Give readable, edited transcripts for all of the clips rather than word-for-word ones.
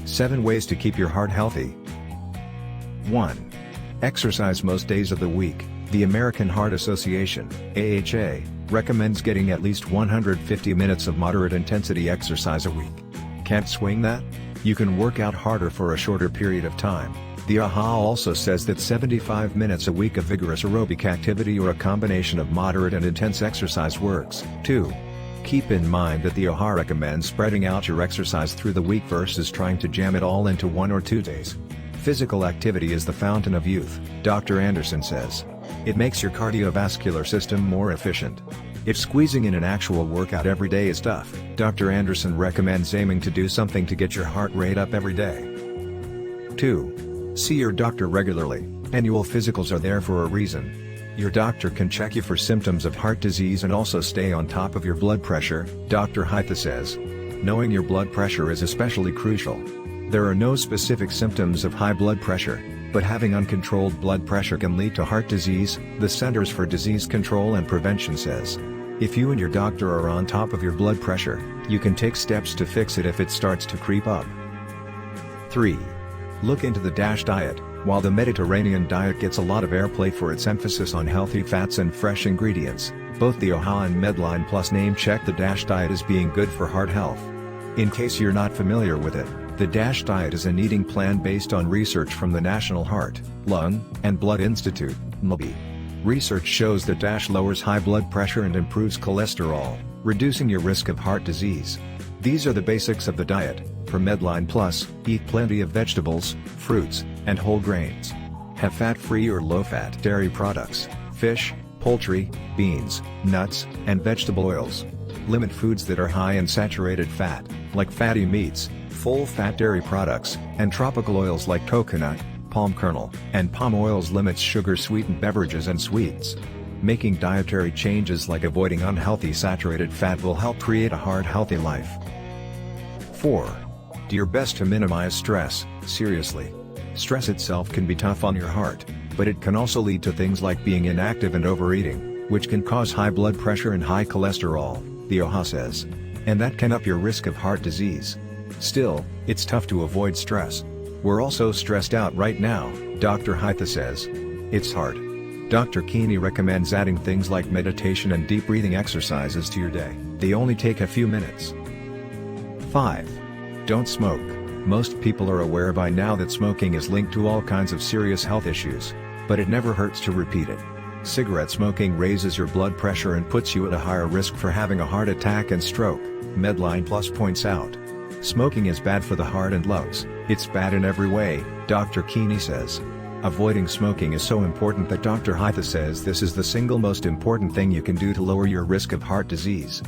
7 Ways to keep your heart healthy. 1. Exercise most days of the week. The American Heart Association, AHA, recommends getting at least 150 minutes of moderate intensity exercise a week. Can't swing that? You can work out harder for a shorter period of time. The AHA also says that 75 minutes a week of vigorous aerobic activity or a combination of moderate and intense exercise works. 2. Keep in mind that the AHA recommends spreading out your exercise through the week versus trying to jam it all into 1 or 2 days. Physical activity is the fountain of youth, Dr. Anderson says. It makes your cardiovascular system more efficient. If squeezing in an actual workout every day is tough, Dr. Anderson recommends aiming to do something to get your heart rate up every day. 2. See your doctor regularly. Annual physicals are there for a reason. Your doctor can check you for symptoms of heart disease and also stay on top of your blood pressure, Dr. Hytha says. Knowing your blood pressure is especially crucial. There are no specific symptoms of high blood pressure, but having uncontrolled blood pressure can lead to heart disease, the Centers for Disease Control and Prevention says. If you and your doctor are on top of your blood pressure, you can take steps to fix it if it starts to creep up. 3. Look into the DASH diet. While the Mediterranean diet gets a lot of airplay for its emphasis on healthy fats and fresh ingredients, both the AHA and Medline Plus name check the DASH diet as being good for heart health. In case you're not familiar with it, the DASH diet is an eating plan based on research from the National Heart, Lung, and Blood Institute, NLB. Research shows that DASH lowers high blood pressure and improves cholesterol, reducing your risk of heart disease. These are the basics of the diet. For Medline Plus, eat plenty of vegetables, fruits, and whole grains. Have fat-free or low-fat dairy products, fish, poultry, beans, nuts, and vegetable oils. Limit foods that are high in saturated fat, like fatty meats, full-fat dairy products, and tropical oils like coconut, palm kernel, and palm oils. Limits sugar-sweetened beverages and sweets. Making dietary changes like avoiding unhealthy saturated fat will help create a heart-healthy life. 4. Do your best to minimize stress. Seriously. Stress itself can be tough on your heart, but it can also lead to things like being inactive and overeating, which can cause high blood pressure and high cholesterol, the AHA says. And that can up your risk of heart disease. Still, it's tough to avoid stress. We're also stressed out right now, Dr. Hytha says. It's hard. Dr. Keeney recommends adding things like meditation and deep breathing exercises to your day. They only take a few minutes. 5. Don't smoke. Most people are aware by now that smoking is linked to all kinds of serious health issues, but it never hurts to repeat it. Cigarette smoking raises your blood pressure and puts you at a higher risk for having a heart attack and stroke, Medline Plus points out. Smoking is bad for the heart and lungs. It's bad in every way, Dr. Keeney says. Avoiding smoking is so important that Dr. Hytha says this is the single most important thing you can do to lower your risk of heart disease.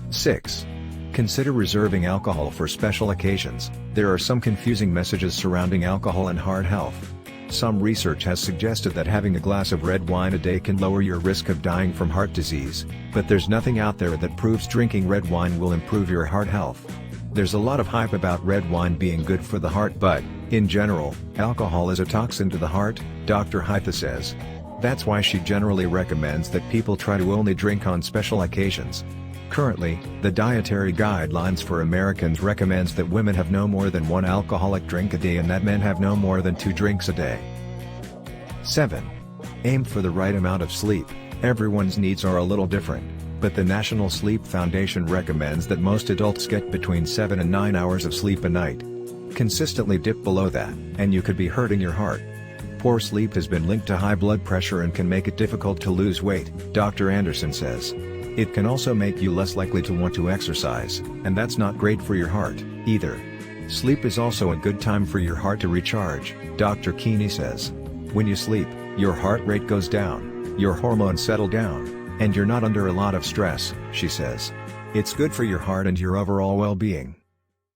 6. Consider reserving alcohol for special occasions. There are some confusing messages surrounding alcohol and heart health. Some research has suggested that having a glass of red wine a day can lower your risk of dying from heart disease, but there's nothing out there that proves drinking red wine will improve your heart health. There's a lot of hype about red wine being good for the heart, but, in general, alcohol is a toxin to the heart, Dr. Hytha says. That's why she generally recommends that people try to only drink on special occasions. Currently, the Dietary Guidelines for Americans recommends that women have no more than 1 alcoholic drink a day and that men have no more than 2 drinks a day. 7. Aim for the right amount of sleep. Everyone's needs are a little different, but the National Sleep Foundation recommends that most adults get between 7 and 9 hours of sleep a night. Consistently dip below that, and you could be hurting your heart. Poor sleep has been linked to high blood pressure and can make it difficult to lose weight, Dr. Anderson says. It can also make you less likely to want to exercise, and that's not great for your heart, either. Sleep is also a good time for your heart to recharge, Dr. Keeney says. When you sleep, your heart rate goes down, your hormones settle down, and you're not under a lot of stress, she says. It's good for your heart and your overall well-being.